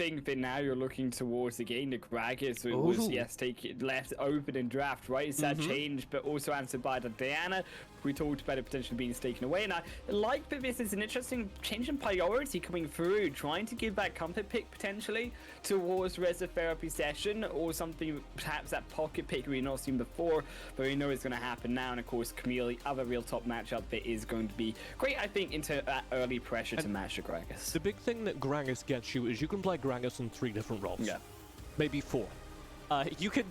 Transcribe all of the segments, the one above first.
think that now you're looking towards again the Gragas was left open in draft, right? It's that change, but also answered by the Diana. We talked about it potentially being taken away, and I like that this is an interesting change in priority coming through, trying to give that comfort pick potentially towards Reza Therapy Session or something, perhaps that pocket pick we've not seen before, but we know it's going to happen now. And of course, Camille, the other real top matchup that is going to be great, I think, into that early pressure to match the Gragas. The big thing that Gragas gets you is you can play Gragas in 3 different roles. Yeah. Maybe 4. You can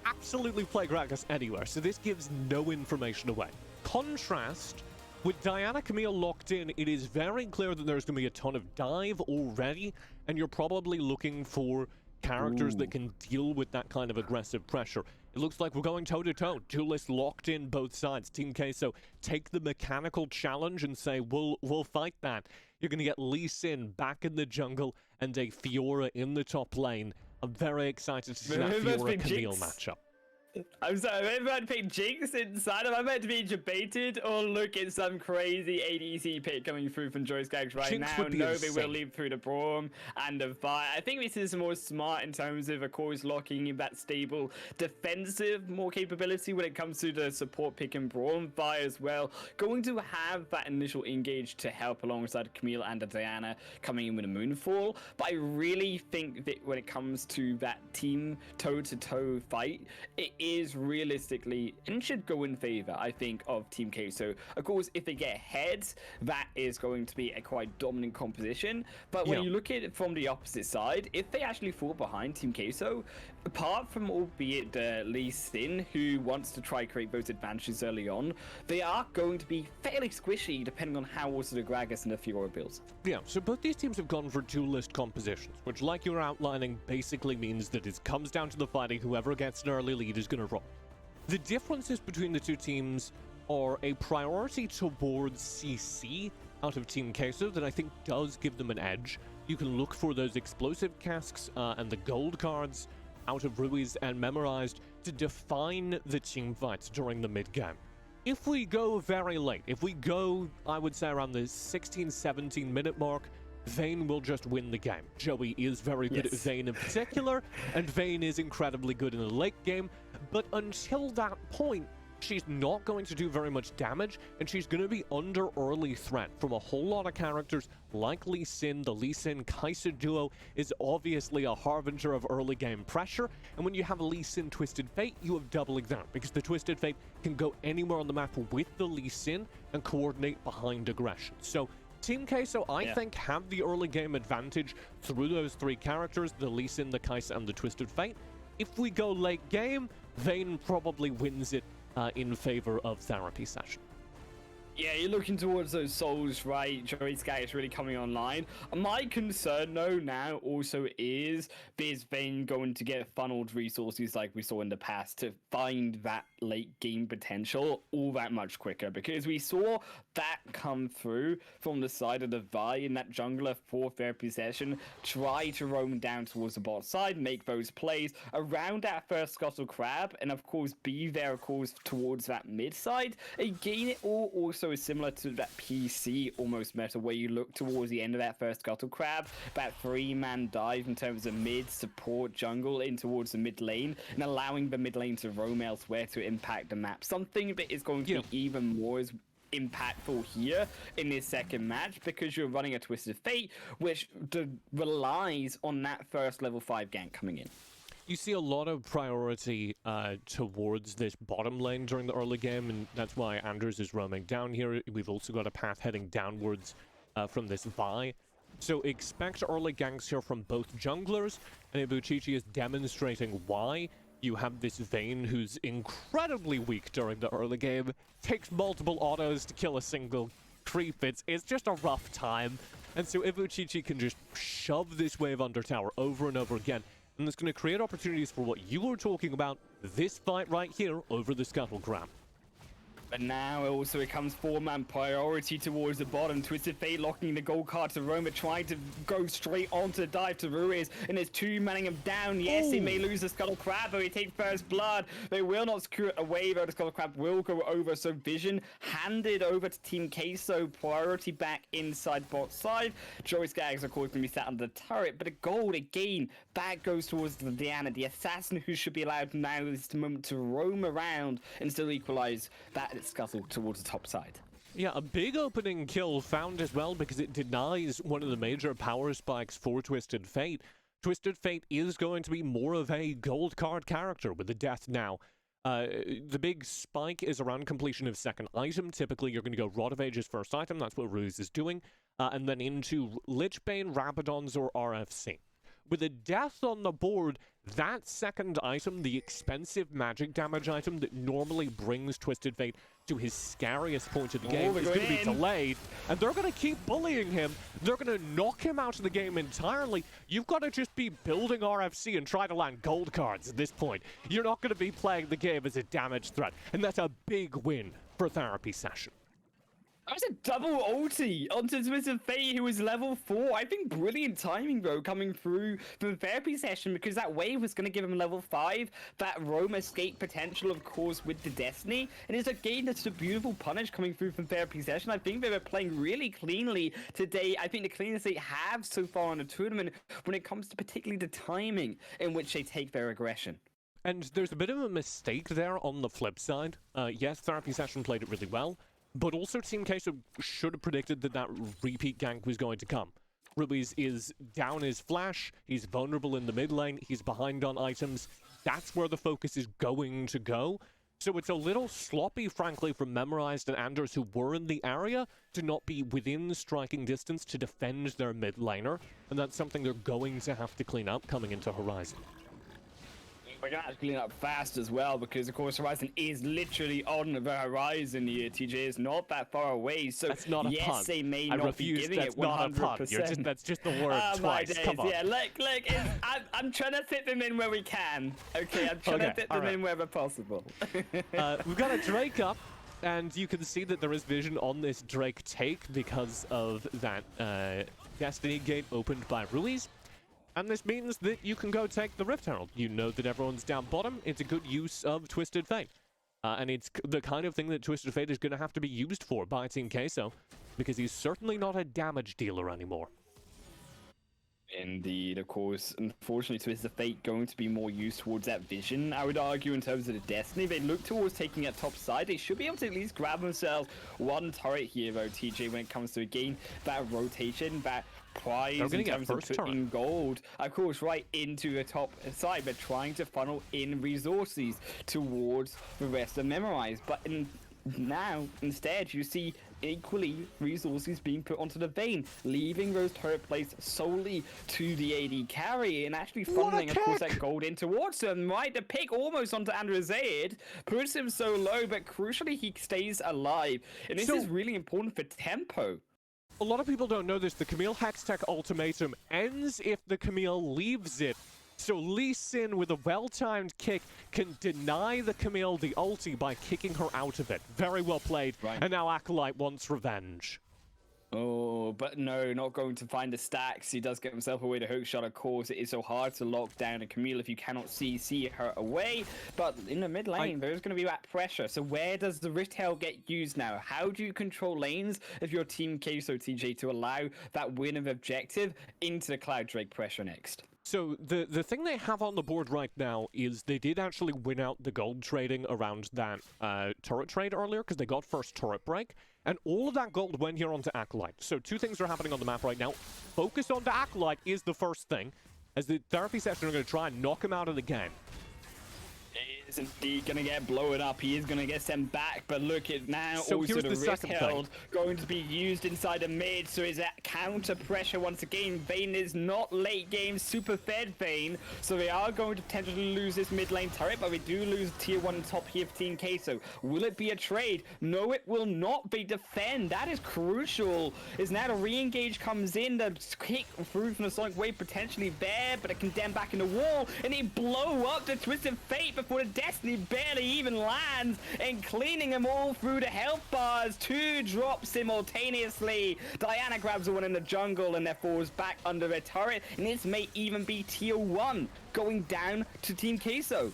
absolutely play Gragas anywhere, so this gives no information away. Contrast, with Diana Camille locked in, it is very clear that there's going to be a ton of dive already, and you're probably looking for characters that can deal with that kind of aggressive pressure. It looks like we're going toe-to-toe. Duelists locked in both sides. Team Queso take the mechanical challenge and say, we'll fight that. You're going to get Lee Sin back in the jungle and a Fiora in the top lane. I'm very excited to see that Fiora-Camille matchup. I'm sorry, I'm about to pick Jinx inside. Am I meant to be debated or look at some crazy ADC pick coming through from Joyce Gags right Jinx now? No, they will leave through the Braum and the Vi. I think this is more smart in terms of course, locking in that stable defensive more capability when it comes to the support pick and Braum. Vi as well, going to have that initial engage to help alongside Camille and Diana coming in with a Moonfall. But I really think that when it comes to that team toe-to-toe fight, it is realistically and should go in favor, I think, of Team Queso. Of course, if they get ahead, that is going to be a quite dominant composition. But when you look at it from the opposite side, if they actually fall behind Team Queso, apart from albeit Lee Sin, who wants to try create those advantages early on, they are going to be fairly squishy depending on how also the Gragas and the Fiora builds. Yeah, so both these teams have gone for duelist compositions, which, like you're outlining, basically means that it comes down to the fighting. Whoever gets an early lead is going to roll. The differences between the two teams are a priority towards CC out of Team Queso that I think does give them an edge. You can look for those explosive casks and the gold cards out of Ruiz and Memorized to define the team fights during the mid-game. If we go very late, if we go, I would say, around the 16-17 minute mark, Vayne will just win the game. Joey is very good at Vayne in particular, and Vayne is incredibly good in the late game, but until that point, she's not going to do very much damage, and she's going to be under early threat from a whole lot of characters like Lee Sin. The Lee Sin-Kai'Sa duo is obviously a harbinger of early game pressure, and when you have a Lee Sin Twisted Fate, you have doubling that, because the Twisted Fate can go anywhere on the map with the Lee Sin and coordinate behind aggression. So Team Queso, I think, have the early game advantage through those 3 characters, the Lee Sin, the Kai'Sa, and the Twisted Fate. If we go late game, Vayne probably wins it in favor of Therapy Session. Yeah, you're looking towards those souls, right? Joey Sky is really coming online. My concern, though, now also is Vayne going to get funneled resources like we saw in the past to find that late game potential all that much quicker, because we saw that come through from the side of the Vi in that jungler for Therapy Session, try to roam down towards the bot side, make those plays around that first Scuttle Crab, and of course be there, of course, towards that mid side. Again, it all also is similar to that PC almost meta where you look towards the end of that first Scuttle Crab, that 3-man dive in terms of mid, support, jungle in towards the mid lane, and allowing the mid lane to roam elsewhere to impact the map. Something that is going to be even more impactful here in this second match, because you're running a Twisted Fate which relies on that first level 5 gank coming in. You see a lot of priority towards this bottom lane during the early game, and that's why Anders is roaming down here. We've also got a path heading downwards from this Vi. So expect early ganks here from both junglers, and Ibuchichi is demonstrating why. You have this Vayne who's incredibly weak during the early game, takes multiple autos to kill a single creep. It's just a rough time. And so Ibuchichi can just shove this wave under tower over and over again. And it's going to create opportunities for what you were talking about, this fight right here over the Scuttle Crab. But now also it comes 4-man priority towards the bottom. Twisted Fate locking the gold card to Roma, trying to go straight onto the dive to Ruiz, and there's 2 manning him down. Yes, they may lose the Scuttle Crab, but they take first blood. They will not secure it away, though the Scuttle Crab will go over. So Vision handed over to Team Queso, priority back inside bot side. Joey Skaggs, of course, going to be sat under the turret, but a gold again back goes towards the Diana, the assassin, who should be allowed now this moment to roam around and still equalize that scuttle towards the top side. Yeah, a big opening kill found as well because it denies one of the major power spikes for Twisted Fate. Twisted Fate is going to be more of a gold card character with the death now. The big spike is around completion of second item. Typically, you're going to go Rod of Ages first item. That's what Ruse is doing. And then into Lichbane, Rabadons, or RFC. With a death on the board, that second item, the expensive magic damage item that normally brings Twisted Fate to his scariest point of the game, is going to be delayed, and they're going to keep bullying him. They're going to knock him out of the game entirely. You've got to just be building RFC and try to land gold cards at this point. You're not going to be playing the game as a damage threat, and that's a big win for Therapy Session. That was a double ulti onto Twisted Fate, who was level 4. I think brilliant timing, though, coming through from Therapy Session, because that wave was going to give him level 5. That roam escape potential, of course, with the Destiny. And it's again, that's a beautiful punish coming through from Therapy Session. I think they were playing really cleanly today. I think the cleanest they have so far in the tournament when it comes to particularly the timing in which they take their aggression. And there's a bit of a mistake there on the flip side. Yes, Therapy Session played it really well. But also Team Queso should have predicted that repeat gank was going to come. Ruiz is down his flash, he's vulnerable in the mid lane, he's behind on items. That's where the focus is going to go. So it's a little sloppy, frankly, from Memorized and Anders, who were in the area, to not be within striking distance to defend their mid laner. And that's something they're going to have to clean up coming into Horizon. We're going to have to clean up fast as well, because of course Horizon is literally on the horizon here. TJ is not that far away, so that's not a yes, pun. They may I not refuse. be giving That's it 100%. Not a pun. That's just the word twice. Come on. Yeah, look, I'm trying to fit them in where we can. Okay, I'm trying to fit them in wherever possible. We've got a Drake up, and you can see that there is vision on this Drake take because of that Destiny gate opened by Ruiz. And this means that you can go take the Rift Herald. You know that everyone's down bottom. It's a good use of Twisted Fate. And it's the kind of thing that Twisted Fate is going to have to be used for by Team Queso, because he's certainly not a damage dealer anymore. Indeed, of course. Unfortunately, Twisted Fate going to be more used towards that vision, I would argue, in terms of the Destiny. They look towards taking it top side. They should be able to at least grab themselves one turret here, though, TJ, when it comes to, again, that rotation, that prize in terms of putting gold, of course, right into the top side, but trying to funnel in resources towards the rest of Memorize. But now, instead, you see equally resources being put onto the Vayne, leaving those turret plates solely to the AD carry, and actually funneling, of course, that gold in towards them. Right, the pick almost onto Androzade, puts him so low, but crucially, he stays alive. And this is really important for tempo. A lot of people don't know this. The Camille Hextech ultimatum ends if the Camille leaves it. So Lee Sin, with a well-timed kick, can deny the Camille the ulti by kicking her out of it. Very well played. Right. And now Acolyte wants revenge. Oh, but no, not going to find the stacks. He does get himself away to hookshot, of course. It is so hard to lock down a Camille if you cannot see her away. But in the mid lane, there's going to be that pressure. So where does the Rift Herald get used now? How do you control lanes if you're Team Queso, TJ, to allow that win of objective into the Cloud Drake pressure next? So the thing they have on the board right now is they did actually win out the gold trading around that turret trade earlier, because they got first turret break. And all of that gold went here onto Acolyte. So two things are happening on the map right now. Focus on the Acolyte is the first thing, as the Therapy Session are going to try and knock him out of the game. He is indeed going to get blown up. He is going to get sent back. But look at now, so also the Rift Herald going to be used inside the mid. So is that counter pressure once again? Vayne is not late game super fed Vayne. So they are going to potentially lose this mid lane turret, but we do lose tier 1 top here for Team Queso. Will it be a trade? No, it will not be. Defend. That is crucial. Is now the re-engage comes in. The kick through from the Sonic Wave potentially there, but it can dam back in the wall. And they blow up the Twisted Fate before the Destiny barely even lands, and cleaning them all through the health bars. 2 drops simultaneously. Diana grabs the one in the jungle and therefore falls back under their turret, and this may even be tier 1 going down to Team Queso.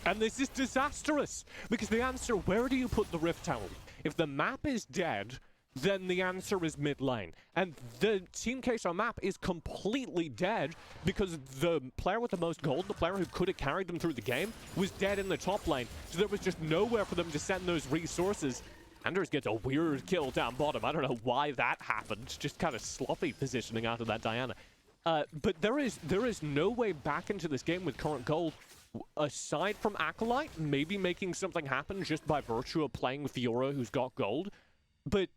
And this is disastrous, because the answer, where do you put the Rift Tower? If the map is dead, then the answer is mid lane. And the Team Queso map is completely dead because the player with the most gold, the player who could have carried them through the game, was dead in the top lane. So there was just nowhere for them to send those resources. Anders gets a weird kill down bottom. I don't know why that happened. Just kind of sloppy positioning out of that Diana. But there is no way back into this game with current gold, aside from Acolyte maybe making something happen just by virtue of playing Fiora, who's got gold. But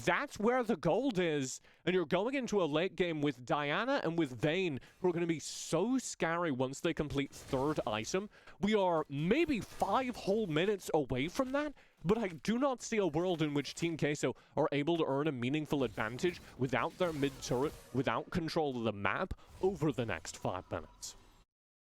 that's where the gold is, and you're going into a late game with Diana and with Vayne, who are going to be so scary once they complete 3rd item. We are maybe 5 whole minutes away from that, but I do not see a world in which Team Queso are able to earn a meaningful advantage without their mid-turret, without control of the map, over the next 5 minutes.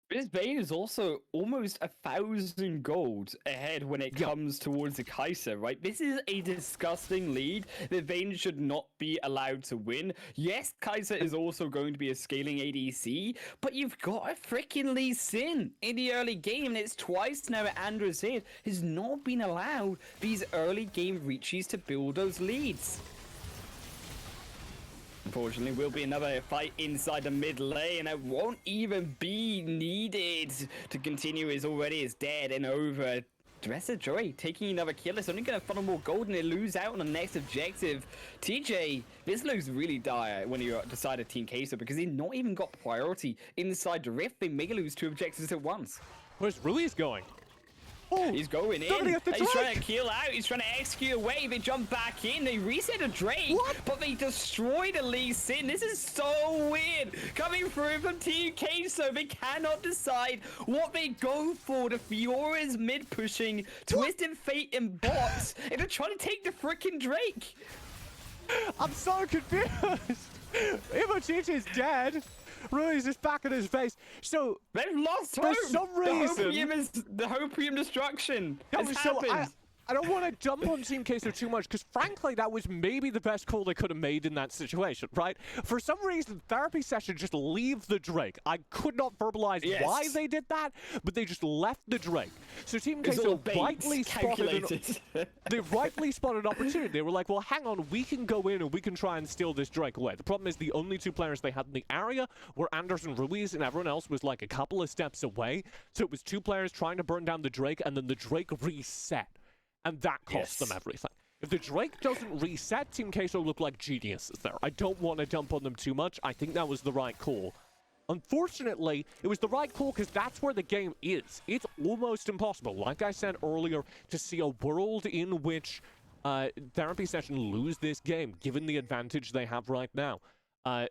This Vayne is also almost 1,000 gold ahead when it comes towards the Kai'Sa, right? This is a disgusting lead that Vayne should not be allowed to win. Yes, Kai'Sa is also going to be a scaling ADC, but you've got a freaking Lee Sin in the early game, and it's twice now that Andrews has not been allowed these early game reaches to build those leads. Unfortunately, will be another fight inside the mid lane, and it won't even be needed to continue as already is dead and over. The rest of Joy taking another kill. It's only going to funnel more gold, and they lose out on the next objective. TJ, this looks really dire when you decide a Team Queso, because they've not even got priority inside the Rift. They may lose 2 objectives at once. Where's Ruiz going? Oh, he's going in. He's trying to kill out. He's trying to execute away. They jump back in. They reset a Drake, but they destroy the Lee Sin. This is so weird. Coming through from Team Queso, they cannot decide what they go for. The Fiora's mid pushing, Twisted Fate in bots, and they're trying to take the freaking Drake. I'm so confused. Imochichi is dead. Ruiz is back in his face. So they've lost hope. For some reason, the Hopium destruction has happened. I don't want to jump on Team Queso too much, because frankly, that was maybe the best call they could have made in that situation, right? For some reason, Therapy Session just leave the Drake. I could not verbalize why they did that, but they just left the Drake. So Team Queso rightly spotted opportunity. They were like, well, hang on, we can go in and we can try and steal this Drake away. The problem is the only 2 players they had in the area were Anders and Ruiz, and everyone else was like a couple of steps away. So it was 2 players trying to burn down the Drake, and then the Drake reset. And that cost them everything. If the Drake doesn't reset, Team Queso look like geniuses there. I don't want to dump on them too much. I think that was the right call. Unfortunately, it was the right call because that's where the game is. It's almost impossible, like I said earlier, to see a world in which Therapy Session lose this game, given the advantage they have right now.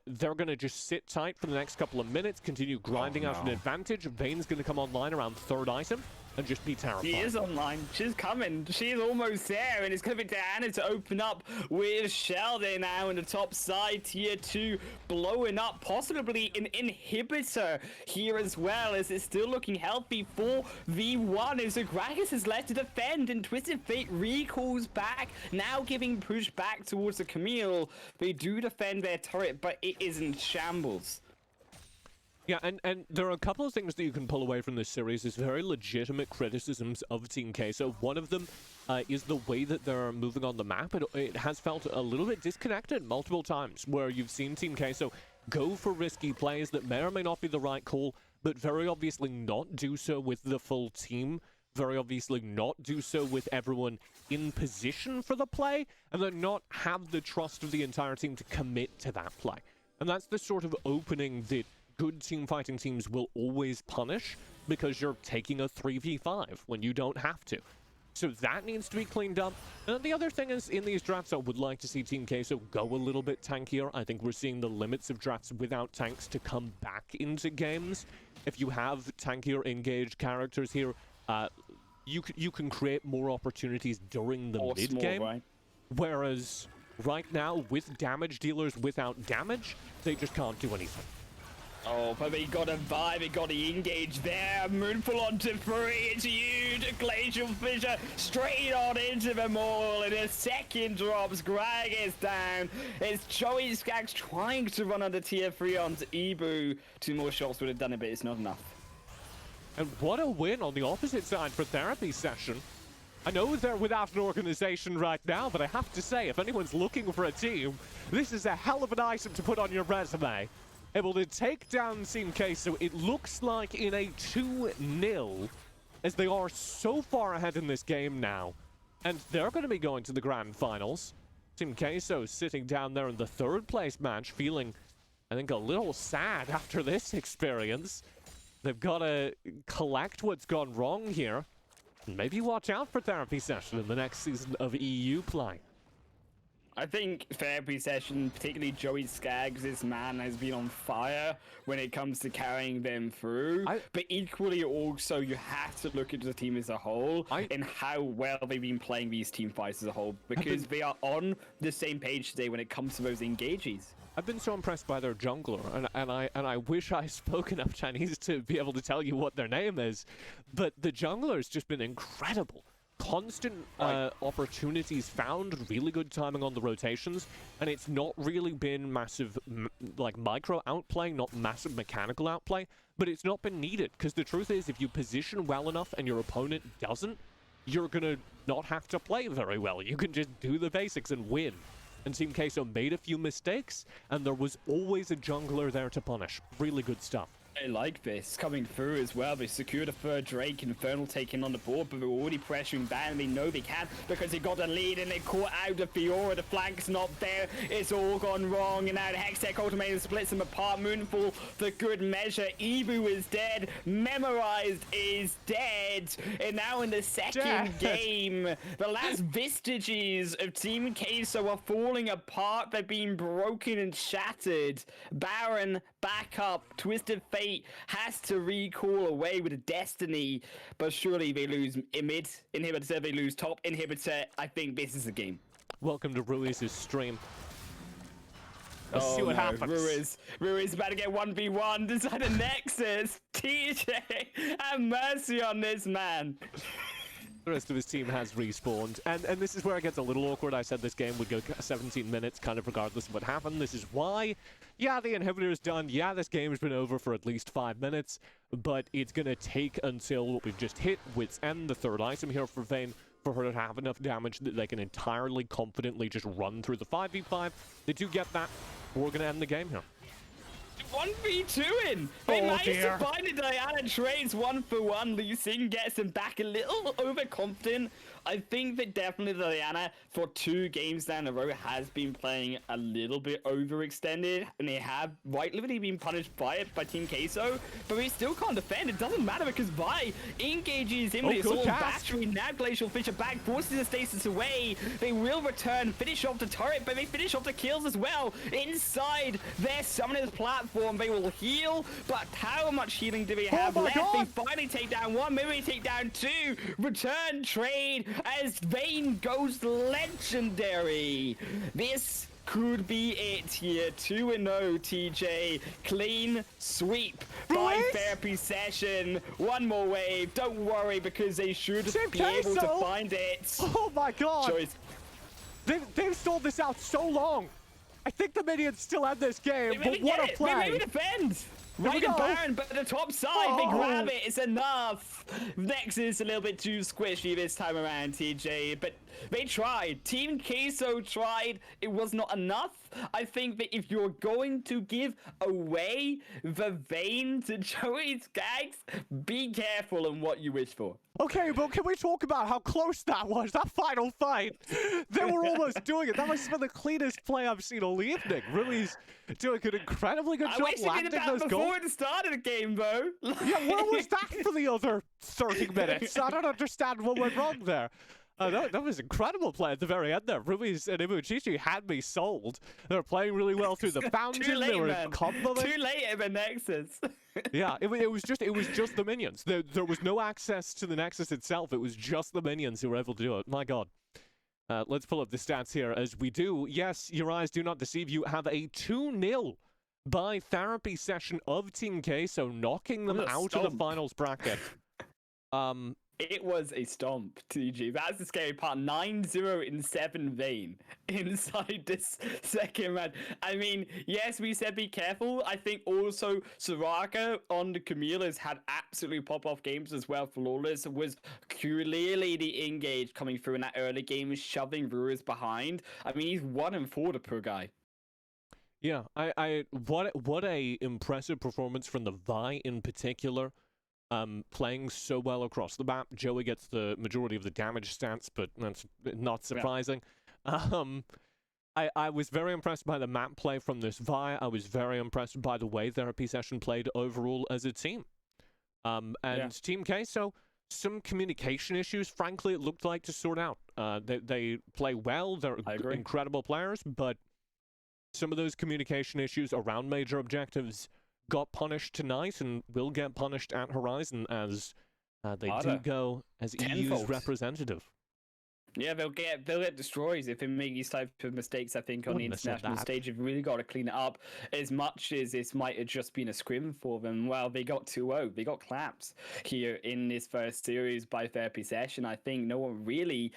They're going to just sit tight for the next couple of minutes, continue grinding out an advantage. Vayne's going to come online around 3rd item and just be terrified. She is online. She's coming. She's almost there, and it's going to be Diana to open up with Sheldon now in the top side. Tier 2 blowing up, possibly an inhibitor here as well, as it's still looking healthy for V1 as Gragas is left to defend, and Twisted Fate recalls back, now giving push back towards the Camille. They do defend their turret, but it is in shambles. Yeah, and there are a couple of things that you can pull away from this series as very legitimate criticisms of Team Queso. One of them is the way that they're moving on the map. It has felt a little bit disconnected multiple times, where you've seen Team Queso go for risky plays that may or may not be the right call, but very obviously not do so with the full team, very obviously not do so with everyone in position for the play, and then not have the trust of the entire team to commit to that play. And that's the sort of opening that good team fighting teams will always punish, because you're taking a 3v5 when you don't have to. So that needs to be cleaned up. And the other thing is, in these drafts, I would like to see Team Queso go a little bit tankier. I think we're seeing the limits of drafts without tanks to come back into games. If you have tankier engaged characters here, you can create more opportunities during the mid-game. Right? Whereas right now, with damage dealers without damage, they just can't do anything. Oh, but he got a vibe, he got the engage there. Moonfall onto 3, it's huge. Glacial Fissure straight on into the Maul. And a second drops, Greg is down. It's Joey Skaggs trying to run under tier 3 onto Ibu. 2 more shots would have done it, but it's not enough. And what a win on the opposite side for Therapy Session. I know they're without an organization right now, but I have to say, if anyone's looking for a team, this is a hell of an item to put on your resume. Able to take down Team Queso, it looks like in a 2-0, as they are so far ahead in this game now. And they're going to be going to the grand finals. Team Queso sitting down there in the 3rd place match, feeling, I think, a little sad after this experience. They've got to collect what's gone wrong here. And maybe watch out for Therapy Session in the next season of EU play. I think Therapy Session, particularly Joey Skaggs, this man has been on fire when it comes to carrying them through. But equally also, you have to look at the team as a whole and how well they've been playing these team fights as a whole, because they are on the same page today when it comes to those engages. I've been so impressed by their jungler, and I wish I spoke enough Chinese to be able to tell you what their name is, but the jungler's just been incredible. Constant opportunities found, really good timing on the rotations, and it's not really been massive like micro outplay, not massive mechanical outplay, but it's not been needed, because the truth is, if you position well enough and your opponent doesn't, you're gonna not have to play very well. You can just do the basics and win. And Team Queso made a few mistakes, and there was always a jungler there to punish. Really good stuff. I like this coming through as well. They secured a 3rd Drake, Infernal taking on the board, but they're already pressuring back, and they know they can because they got a lead and they caught out the Fiora. The flank's not there. It's all gone wrong, and now the Hextech ultimatum splits them apart. Moonfall for good measure. Ibu is dead. Memorized is dead. And now in the second game, the last vestiges of Team Queso are falling apart. They're being broken and shattered. Baron back up. Twisted Fate has to recall away with a Destiny, but surely they lose mid inhibitor, they lose top inhibitor. I think this is the game. Welcome to Ruiz's stream. Let's see what happens. Ruiz about to get 1v1 inside a Nexus. TJ, have mercy on this man. The rest of his team has respawned, and this is where it gets a little awkward. I said this game would go 17 minutes, kind of regardless of what happened. This is why, yeah, the inhibitor is done. Yeah, this game's been over for at least 5 minutes, but it's going to take until what we've just hit, Wit's End, the 3rd item here for Vayne, for her to have enough damage that they can entirely confidently just run through the 5v5. They do get that. We're going to end the game here. 1v2 in! They managed to find it. Diana trades 1-for-1. Lee Sin gets him back a little overconfident. I think that definitely Diana, for 2 games down the road, has been playing a little bit overextended, and they have rightly been punished by it by Team Queso, but we still can't defend. It doesn't matter because Vi engages him with his all battery. Now Glacial Fissure back, forces the stasis away. They will return, finish off the turret, but they finish off the kills as well. Inside their summoner's platform, they will heal, but how much healing do we have left? They finally take down 1, maybe they take down 2. Return trade as Vayne goes legendary. This could be it here. 2-0 TJ. Clean sweep by Therapy Session. 1 more wave. Don't worry, because they should be able to find it. Oh my god. They've stalled this out so long. I think the minions still have this game, but what a play. They maybe defend. Right at Baron, but the top side, they grab it, it's enough. Nexus a little bit too squishy this time around, TJ, but they tried. Team Queso tried, it was not enough. I think that if you're going to give away the Vayne to Joey Skaggs, be careful in what you wish for. Okay, but can we talk about how close that was, that final fight? They were almost doing it. That was some of the cleanest play I've seen all evening. Rui's doing an incredibly good job landing those goals. Before the start of the game, though. Yeah, where was that for the other 30 minutes? I don't understand what went wrong there. That was incredible play at the very end there. Ruiz and Ibuchichi had me sold. They were playing really well through the fountain. They were comboing. Too late at the Nexus. Yeah, it was just the minions. There was no access to the Nexus itself. It was just the minions who were able to do it. My god. Let's pull up the stats here as we do. Yes, your eyes do not deceive you. Have a 2-0 by therapy session of Team Queso, knocking them out of the finals bracket. It was a stomp, TG. That's the scary part. 9-0 in 7 Vayne inside this second round. I mean, yes, we said be careful. I think also Soraka on the Camille's had absolutely pop-off games as well. Flawless was clearly the engage coming through in that early game, shoving Brewers behind. I mean, he's 1-4 the pro guy. Yeah, what a impressive performance from the Vi in particular. Playing so well across the map. Joey gets the majority of the damage stats, but that's not surprising. Yeah. I was very impressed by the map play from this Vi. I was very impressed by the way Therapy Session played overall as a team. Team Queso, some communication issues, frankly, it looked like to sort out. They play well, they're incredible players, but some of those communication issues around major objectives got punished tonight and will get punished at Horizon as they do go as EU's representative. Yeah, they'll get destroyed if they make these type of mistakes. I think on the international stage, you've really got to clean it up. As much as this might have just been a scrim for them, well, they got 2-0. They got claps here in this first series by Therapy Session. I think no one really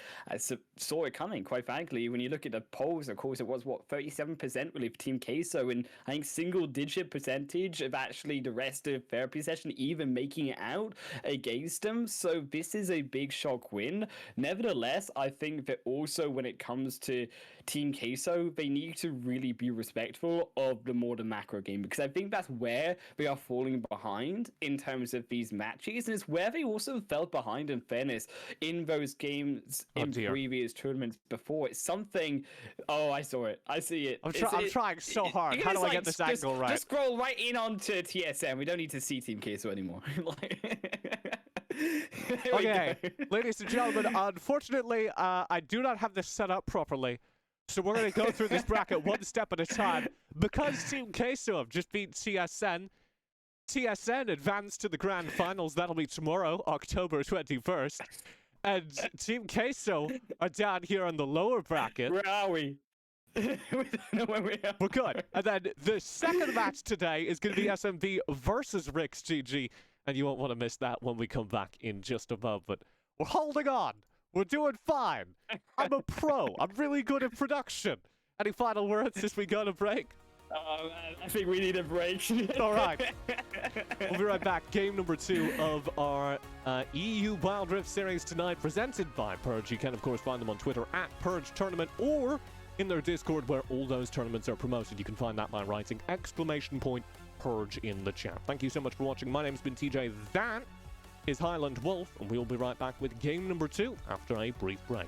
saw it coming, quite frankly. When you look at the polls, of course, it was, 37% really for Team Queso, and I think single-digit percentage of actually the rest of Therapy Session even making it out against them. So this is a big shock win. Nevertheless, I think that also when it comes to Team Queso, they need to really be respectful of the more the macro game, because I think that's where they are falling behind in terms of these matches, and it's where they also fell behind, in fairness, in those games in previous tournaments before. It's something. Oh, I saw it. I see it. I'm trying so hard. How do I get this angle right? Just scroll right in onto TSM. We don't need to see Team Queso anymore. Okay, ladies and gentlemen, unfortunately, I do not have this set up properly, so we're going to go through this bracket one step at a time. Because Team Queso have just beat TSN, TSN advanced to the grand finals. That'll be tomorrow, October 21st. And Team Queso are down here on the lower bracket. Where are we? We don't know where we are. We're good. And then the second match today is going to be SMB versus Rick's GG. And you won't want to miss that when we come back in just a moment. We're holding on. We're doing fine. I'm a pro. I'm really good at production. Any final words as we go to break? I think we need a break. All right. We'll be right back. Game number 2 of our EU Wild Rift series tonight, presented by Purge. You can, of course, find them on Twitter at Purge Tournament, or in their Discord where all those tournaments are promoted. You can find that by writing !Purge in the chat. Thank you so much for watching. My name's been TJ. That is Highland Wolf, and we'll be right back with game number 2 after a brief break.